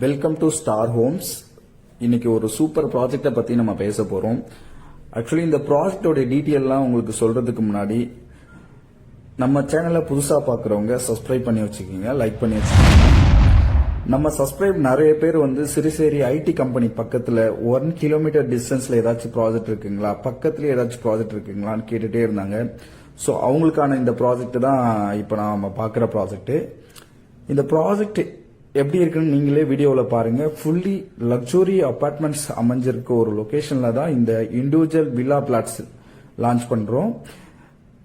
Welcome to star Holmes. இன்னைக்கு ஒரு super ப்ராஜெக்டை பத்தி நம்ம பேச போறோம். ஆக்சுவலி இந்த ப்ராஜெக்டோட டீட்டெயில்லாம் உங்களுக்கு சொல்றதுக்கு முன்னாடி நம்ம சேனலை புதுசா பாக்குறவங்க சப்ஸ்கிரைப் பண்ணி வச்சுக்கோங்க, லைக் பண்ணி வச்சுக்கோங்க. நம்ம சப்ஸ்கிரைப் நிறைய பேர் சிறுசேரி ஐடி கம்பெனி பக்கத்துல 1 கிலோமீட்டர் டிஸ்டன்ஸ்ல ஏதாச்சும் ப்ராஜெக்ட் இருக்குங்களா, பக்கத்துல ஏதாச்சும் ப்ராஜெக்ட் இருக்குங்களான்னு கேட்டுட்டே இருந்தாங்க. ஸோ அவங்களுக்கான இந்த ப்ராஜெக்ட் தான் இப்போ நம்ம பார்க்குற ப்ராஜெக்ட். இந்த ப்ராஜெக்ட் எப்படி இருக்குன்னு நீங்களே வீடியோவில் பாருங்க. ஃபுல்லி லக்ஸுரி அபார்ட்மெண்ட்ஸ் அமைஞ்சிருக்க ஒரு லொகேஷன்ல தான் இந்த இண்டிவிஜுவல் வில்லா பிளாட்ஸ் லான்ச் பண்றோம்.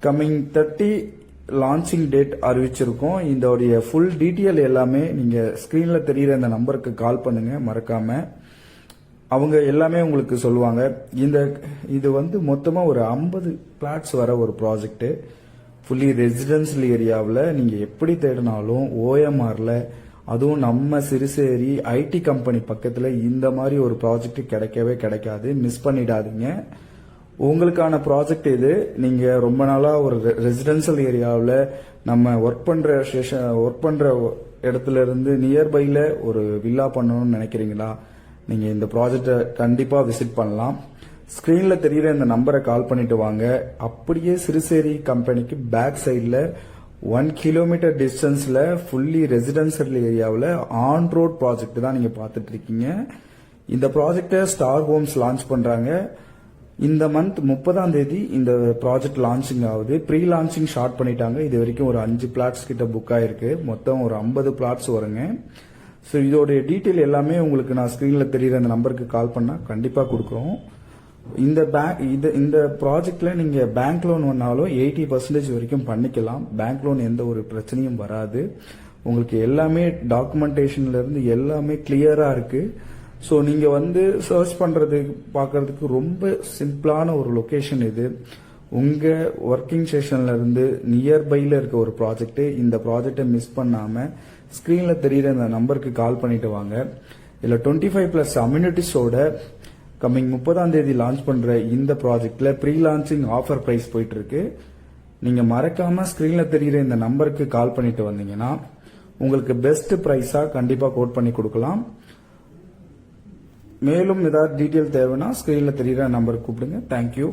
கம்மிங் 30 லான்ச்சிங் டேட் அறிவிச்சிருக்கோம். இதோடைய ஃபுல் டீட்டெயில் எல்லாமே நீங்க ஸ்கிரீன்ல தெரியுற இந்த நம்பருக்கு கால் பண்ணுங்க மறக்காம. அவங்க எல்லாமே உங்களுக்கு சொல்லுவாங்க. இது மொத்தமா ஒரு 50 பிளாட்ஸ் வர ஒரு ப்ராஜெக்ட். ஃபுல்லி ரெசிடென்சியல் ஏரியாவில் நீங்க எப்படி தேடினாலும் ஓஎம்ஆர்ல, அதுவும் நம்ம சிறுசேரி ஐடி கம்பெனி பக்கத்துல இந்த மாதிரி ஒரு ப்ராஜெக்ட் கிடைக்கவே கிடைக்காது. மிஸ் பண்ணிடாதீங்க. உங்களுக்கான ப்ராஜெக்ட் இது. நீங்க ரொம்ப நாளா ஒரு ரெசிடென்சியல் ஏரியாவில் நம்ம ஒர்க் பண்ற இடத்துல இருந்து நியர்பைல ஒரு வில்லா பண்ணணும்னு நினைக்கிறீங்களா, நீங்க இந்த ப்ராஜெக்டை கண்டிப்பா விசிட் பண்ணலாம். ஸ்கிரீன்ல தெரியுற இந்த நம்பரை கால் பண்ணிட்டு வாங்க. அப்படியே சிறுசேரி கம்பெனிக்கு பேக் சைட்ல 1 கிலோமீட்டர் டிஸ்டன்ஸ்ல ஃபுல்லி ரெசிடென்சியல் ஏரியாவில் ஆன் ரோட் ப்ராஜெக்ட் தான் நீங்க பார்த்துட்டு இருக்கீங்க. இந்த ப்ராஜெக்டை ஸ்டார் ஹோம்ஸ் லான்ச் பண்றாங்க. இந்த மந்த் 30ஆம் தேதி இந்த ப்ராஜெக்ட் லான்ச்சிங் ஆகுது. ப்ரீ லான்ச்சிங் ஸ்டார்ட் பண்ணிட்டாங்க. இது வரைக்கும் ஒரு 5 பிளாட்ஸ் கிட்ட புக் ஆயிருக்கு. மொத்தம் ஒரு 50 பிளாட்ஸ் வருங்க. ஸோ இதோடைய டீட்டெயில் எல்லாமே உங்களுக்கு நான் ஸ்கிரீன்ல தெரியுற அந்த நம்பருக்கு கால் பண்ணா கண்டிப்பா கொடுக்குறோம். இந்த ப்ராஜெக்ட்ல நீங்க பேங்க் லோன் பண்ணாலும் 80% வரைக்கும் பண்ணிக்கலாம். பேங்க் லோன் எந்த ஒரு பிரச்சனையும் வராது. உங்களுக்கு எல்லாமே டாக்குமெண்டேஷன்ல இருந்து எல்லாமே கிளியரா இருக்கு. ஸோ நீங்க சர்ச் பண்றது பார்க்கறதுக்கு ரொம்ப சிம்பிளான ஒரு லொகேஷன் இது. உங்க ஒர்க்கிங் செஷன்ல இருந்து நியர்பைல இருக்க ஒரு ப்ராஜெக்ட். இந்த ப்ராஜெக்டை மிஸ் பண்ணாம ஸ்கிரீன்ல தெரியுற இந்த நம்பருக்கு கால் பண்ணிட்டு வாங்க. இதுல 25+ அம்யூனிட்டிஸோட கம்மிங் 30ஆம் தேதி லான்ச் பண்ற இந்த ப்ராஜெக்ட்ல ப்ரீ லான்ச்சிங் ஆஃபர் பிரைஸ் போயிட்டு இருக்கு. நீங்க மறக்காம ஸ்கிரீன்ல தெரியுற இந்த நம்பருக்கு கால் பண்ணிட்டு வந்தீங்கன்னா உங்களுக்கு பெஸ்ட் பிரைஸா கண்டிப்பா கோட் பண்ணி கொடுக்கலாம். மேலும் ஏதாவது டீட்டெயில் தேவைன்னா ஸ்கிரீன்ல தெரியுற நம்பருக்கு கூப்பிடுங்க. தேங்க்யூ.